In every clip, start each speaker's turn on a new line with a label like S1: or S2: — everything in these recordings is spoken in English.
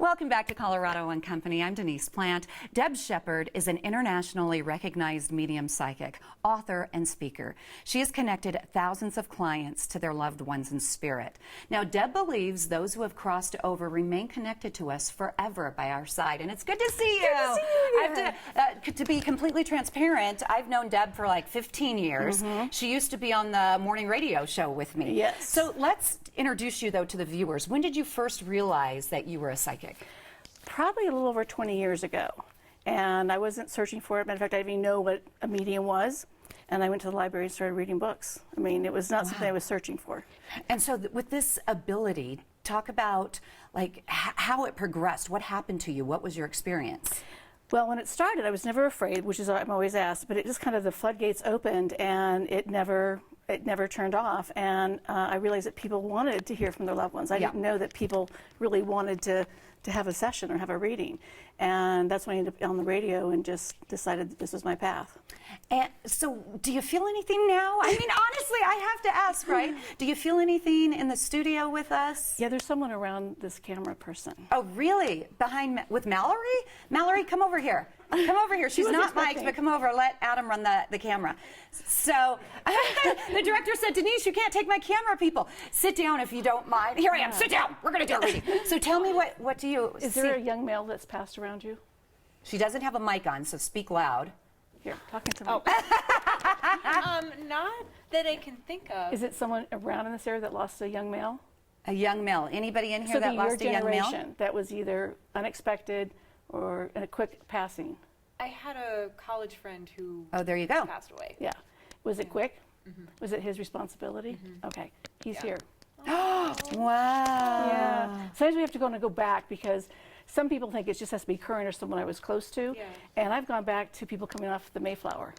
S1: Welcome back to Colorado and Company. I'm Denise Plant. Deb Sheppard is an internationally recognized medium psychic, author, and speaker. She has connected thousands of clients to their loved ones in spirit. Now, Deb believes those who have crossed over remain connected to us forever by our side, and it's good to see you.
S2: Good to see you.
S1: I have to be completely transparent, I've known Deb for like 15 years. She used to be on the morning radio show with me.
S2: Yes.
S1: So let's introduce you, though, to the viewers. When did you first realize that you were a psychic?
S2: Probably a little over 20 years ago. And I wasn't searching for it. Matter of fact, I didn't even know what a medium was. And I went to the library and started reading books. I mean, it was not something I was searching for.
S1: And so with this ability, talk about like how it progressed. What happened to you? What was your experience?
S2: Well, when it started, I was never afraid, which is what I'm always asked, but it just kind of, the floodgates opened and it never turned off. And I realized that people wanted to hear from their loved ones. I didn't know that people really wanted to have a session or have a reading. And that's when I ended up on the radio and just decided that this was my path.
S1: And so do you feel anything now? I mean, honestly, I have to ask, right? Do you feel anything in the studio with us?
S2: Yeah, there's someone around this camera person.
S1: Oh, really? With Mallory? Mallory, come over here. Come over here. She's not mic'd, but come over. Let Adam run the camera. So the director said, Denise, you can't take my camera, people. Sit down if you don't mind. Here I am. Sit down. We're going to do a reading. So tell me, what do you see?
S2: Is there a young male that's passed around you?
S1: She doesn't have a mic on, so speak loud.
S2: Here, talking to me.
S3: Not that I can think of.
S2: Is it someone around in this area that lost a young male?
S1: A young male. Anybody in here that lost a young male?
S2: That was either unexpected or in a quick passing.
S3: I had a college friend who
S1: there you go.
S3: passed away.
S2: Yeah. Was it quick? Was it his responsibility? Okay. He's here.
S1: Wow.
S2: Yeah. Sometimes we have to go back because some people think it just has to be current or someone I was close to.
S3: Yeah.
S2: And I've gone back to people coming off the Mayflower.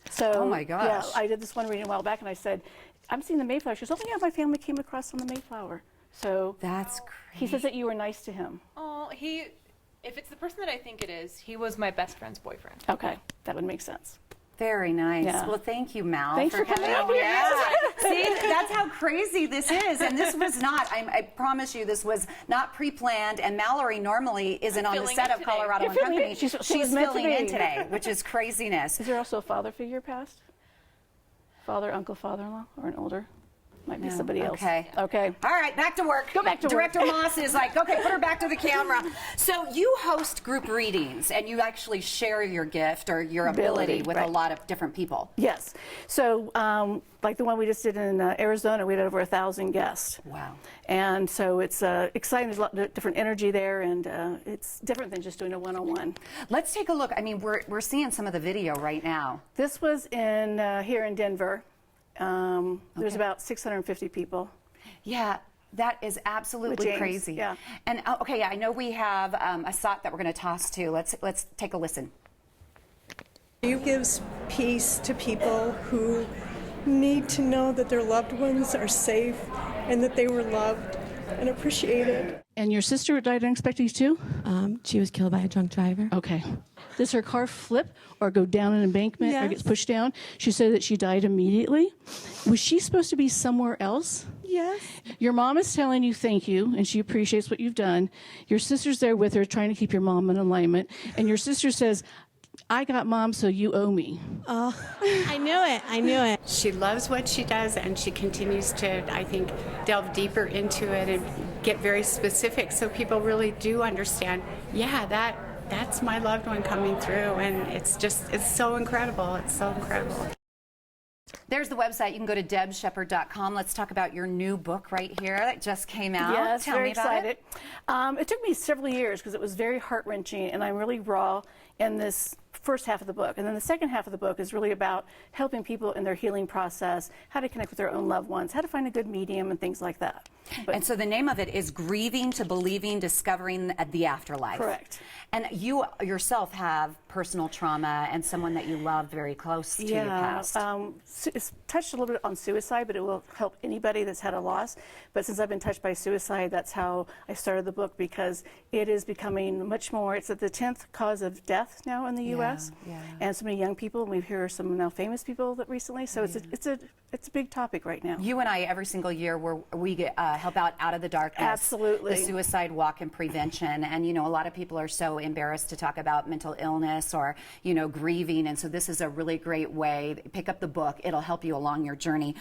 S2: So,
S1: oh my gosh.
S2: Yeah, I did this one reading a while back and I said, I'm seeing the Mayflower. She goes, oh yeah, my family came across on the Mayflower. So
S1: that's crazy.
S2: He says that you were nice to him.
S3: Oh, if it's the person that I think it is, he was my best friend's boyfriend.
S2: Okay, that would make sense.
S1: Very nice.
S2: Yeah.
S1: Well, thank you, Mal.
S2: Thanks for coming over here.
S1: Yeah. See, that's how crazy this is. And this was not, I promise you, this was not pre-planned. And Mallory normally isn't on the set of Colorado and Company. She's filling in today, which is craziness.
S2: Is there also a father figure passed? Father, uncle, father-in-law, or an older? Might be somebody else.
S1: Okay.
S2: Okay.
S1: All right, back to work.
S2: Go back to
S1: Director
S2: work.
S1: Moss is like, okay, put her back to the camera. So you host group readings, and you actually share your gift or your ability with a lot of different people.
S2: Yes. So, like the one we just did in Arizona, we had over 1,000 guests.
S1: Wow.
S2: And so it's exciting. There's a lot of different energy there, and it's different than just doing a one-on-one.
S1: Let's take a look. I mean, we're seeing some of the video right now.
S2: This was in here in Denver. There's about 650 people.
S1: Yeah, that is absolutely crazy.
S2: Yeah.
S1: And okay, I know we have a shot that we're going to toss to. Let's take a listen.
S4: You gives peace to people who need to know that their loved ones are safe and that they were loved and appreciated.
S2: And your sister died unexpectedly too?
S5: She was killed by a drunk driver.
S2: Okay. Does her car flip or go down an embankment or gets pushed down? She said that she died immediately. Was she supposed to be somewhere else?
S4: Yes.
S2: Your mom is telling you thank you, and she appreciates what you've done. Your sister's there with her trying to keep your mom in alignment. And your sister says, I got mom, so you owe me.
S5: Oh, I knew it. I knew it.
S6: She loves what she does, and she continues to, I think, delve deeper into it and get very specific so people really do understand, yeah, that's my loved one coming through, and it's so incredible. It's so incredible.
S1: There's the website. You can go to debsheppard.com. Let's talk about your new book right here that just came out.
S2: Yes,
S1: Tell
S2: very
S1: me about
S2: excited. It took me several years because it was very heart-wrenching, and I'm really raw in this first half of the book. And then the second half of the book is really about helping people in their healing process, how to connect with their own loved ones, how to find a good medium, and things like that.
S1: And so the name of it is Grieving to Believing, Discovering the Afterlife.
S2: Correct.
S1: And you yourself have personal trauma and someone that you love very close to your past.
S2: It's touched a little bit on suicide, but it will help anybody that's had a loss. But since I've been touched by suicide, that's how I started the book, because it is becoming much more. It's at the 10th cause of death now in the U.S.
S1: Yeah.
S2: And so many young people, and we hear some now famous people that recently. So it's it's a big topic right now.
S1: You and I, every single year, we help out of the darkness.
S2: Absolutely.
S1: The suicide walk and prevention. And, you know, a lot of people are so embarrassed to talk about mental illness or, you know, grieving. And so this is a really great way. Pick up the book. It'll help you along your journey.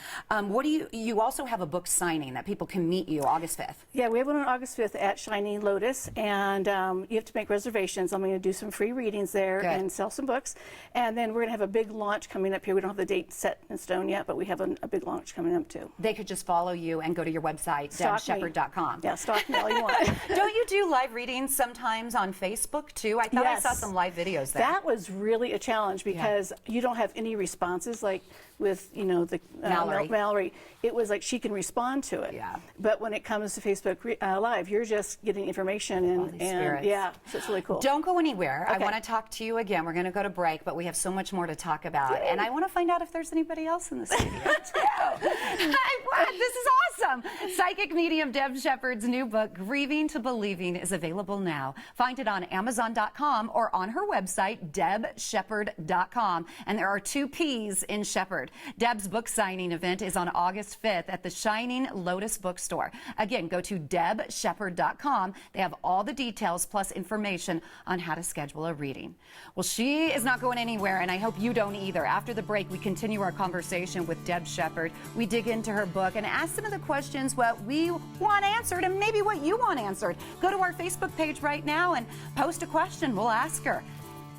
S1: You also have a book signing that people can meet you August 5th.
S2: Yeah, we have one on August 5th at Shining Lotus, and you have to make reservations. I'm going to do some free readings there and sell some books. And then we're going to have a big launch coming up here. We don't have the date set in stone yet, but we have a big launch coming up too.
S1: They could just follow you and go to your website, DebSheppard.com.
S2: Yeah, stalk me all you want.
S1: Don't you do live readings sometimes on Facebook too? I thought I saw some live videos there.
S2: That was really a challenge because you don't have any responses like with, you know, the Mallory. It was like she can respond to it.
S1: Yeah.
S2: But when it comes to Facebook Live, you're just getting information and yeah, so it's really cool.
S1: Don't go anywhere.
S2: Okay.
S1: I want to talk to you again. We're going to go to break, but we have so much more to talk about. And I want to find out if there's anybody else in the studio too. This is awesome. Psychic medium Deb Sheppard's new book, Grieving to Believing, is available now. Find it on Amazon.com or on her website, DebSheppard.com. And there are 2 P's in Sheppard. Deb's book signing event is on August 5th at the Shining Lotus Bookstore. Again, go to DebSheppard.com. They have all the details plus information on how to schedule a reading. Well, she is not going anywhere, and I hope you don't either. After the break, we continue our conversation with Deb Sheppard. We dig into her book and ask some of the questions what we want answered and maybe what you want answered. Go to our Facebook page right now and post a question. We'll ask her.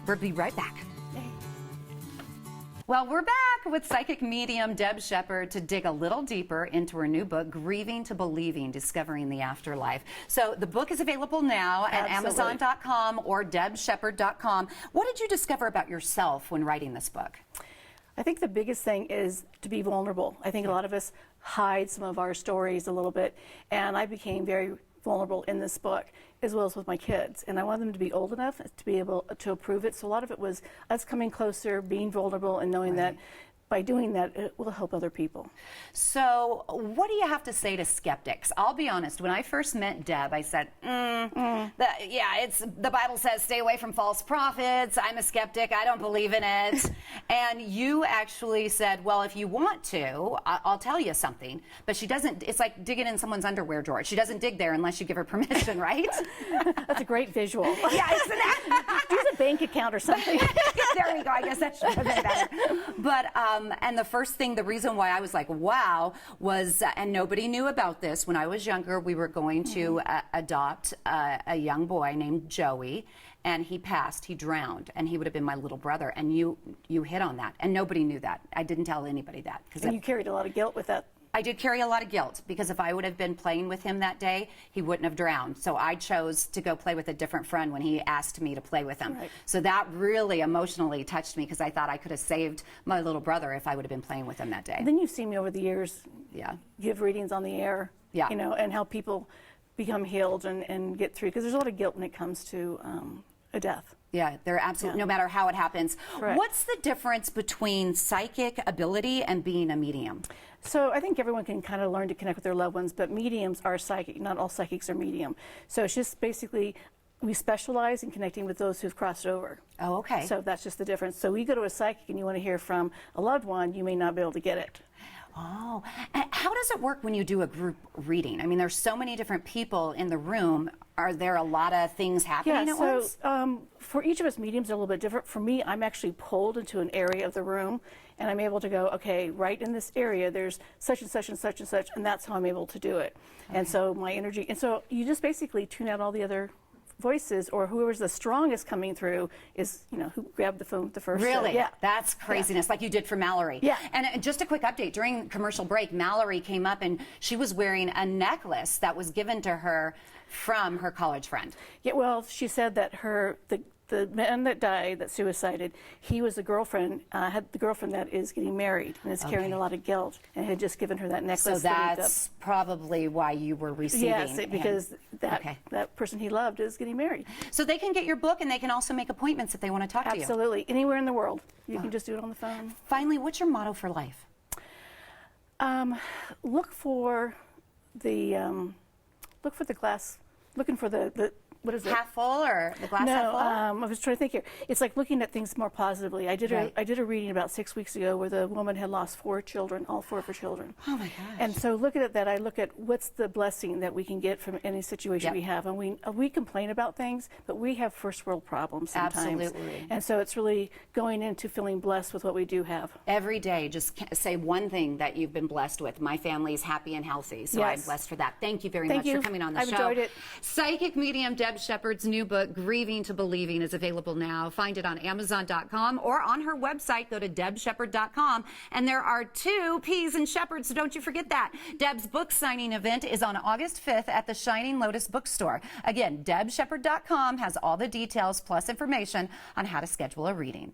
S1: We'll be right back. Well, we're back with psychic medium Deb Sheppard to dig a little deeper into her new book, Grieving to Believing, Discovering the Afterlife. So the book is available now at Amazon.com or DebSheppard.com. What did you discover about yourself when writing this book?
S2: I think the biggest thing is to be vulnerable. I think a lot of us hide some of our stories a little bit, and I became very vulnerable in this book, as well as with my kids. And I wanted them to be old enough to be able to approve it. So a lot of it was us coming closer, being vulnerable, and knowing that by doing that, it will help other people.
S1: So what do you have to say to skeptics? I'll be honest, when I first met Deb, I said, it's the Bible says stay away from false prophets. I'm a skeptic. I don't believe in it. And you actually said, well, if you want to, I'll tell you something. But she doesn't, it's like digging in someone's underwear drawer. She doesn't dig there unless you give her permission, right?
S2: That's a great visual.
S1: Yeah, isn't it?
S2: Use a bank account or something.
S1: There you go. I guess that should have been better. But, and the first thing, the reason why I was like, wow, was, and nobody knew about this, when I was younger, we were going to adopt a young boy named Joey, and he passed, he drowned, and he would have been my little brother, and you hit on that, and nobody knew that. I didn't tell anybody that.
S2: And you carried a lot of guilt with that.
S1: I did carry a lot of guilt, because if I would have been playing with him that day, he wouldn't have drowned. So I chose to go play with a different friend when he asked me to play with him. Right. So that really emotionally touched me, because I thought I could have saved my little brother if I would have been playing with him that day.
S2: And then you've seen me over the years give readings on the air,
S1: you
S2: know, and help people become healed and get through, because there's a lot of guilt when it comes to a death.
S1: Yeah, they're absolutely, no matter how it happens.
S2: Correct.
S1: What's the difference between psychic ability and being a medium?
S2: So I think everyone can kind of learn to connect with their loved ones, but mediums are psychic. Not all psychics are medium. So it's just basically, we specialize in connecting with those who've crossed over.
S1: Oh, okay.
S2: So that's just the difference. So you go to a psychic and you want to hear from a loved one, you may not be able to get it.
S1: Oh, and how does it work when you do a group reading? I mean, there's so many different people in the room. Are there a lot of things happening at once?
S2: For each of us, mediums are a little bit different. For me, I'm actually pulled into an area of the room, and I'm able to go, okay, right in this area, there's such and such and such and such, and that's how I'm able to do it. Okay. And so my energy, and so you just basically tune out all the other voices, or whoever's the strongest coming through is, you know, who grabbed the phone the first.
S1: Really?
S2: Yeah.
S1: That's craziness, like you did for Mallory.
S2: Yeah.
S1: And just a quick update, during commercial break, Mallory came up and she was wearing a necklace that was given to her from her college friend.
S2: Yeah, well, she said that the man that died, that suicided, he was a girlfriend, had the girlfriend that is getting married and is carrying a lot of guilt, and had just given her that necklace.
S1: So that's probably why you were receiving.
S2: Yes, because that person he loved is getting married.
S1: So they can get your book, and they can also make appointments if they want to talk to you.
S2: Absolutely, anywhere in the world. You can just do it on the phone.
S1: Finally, what's your motto for life?
S2: Look for the glass. Looking for the what is it?
S1: Half full or the glass half
S2: No,
S1: full?
S2: I was trying to think here. It's like looking at things more positively. I did a reading about 6 weeks ago where the woman had lost 4 children, all 4 of her children.
S1: Oh my gosh.
S2: And so looking at that, I look at what's the blessing that we can get from any situation we have. And we complain about things, but we have first world problems sometimes.
S1: Absolutely.
S2: And so it's really going into feeling blessed with what we do have.
S1: Every day, just say one thing that you've been blessed with. My family is happy and healthy, so I'm
S2: Yes.
S1: blessed for that. Thank you very
S2: Thank
S1: much
S2: you.
S1: for coming on the
S2: I've
S1: show.
S2: enjoyed it.
S1: Psychic medium Deb Sheppard's new book, Grieving to Believing, is available now. Find it on Amazon.com or on her website. Go to DebSheppard.com. And there are 2 P's in Shepherd, so don't you forget that. Deb's book signing event is on August 5th at the Shining Lotus Bookstore. Again, DebSheppard.com has all the details plus information on how to schedule a reading.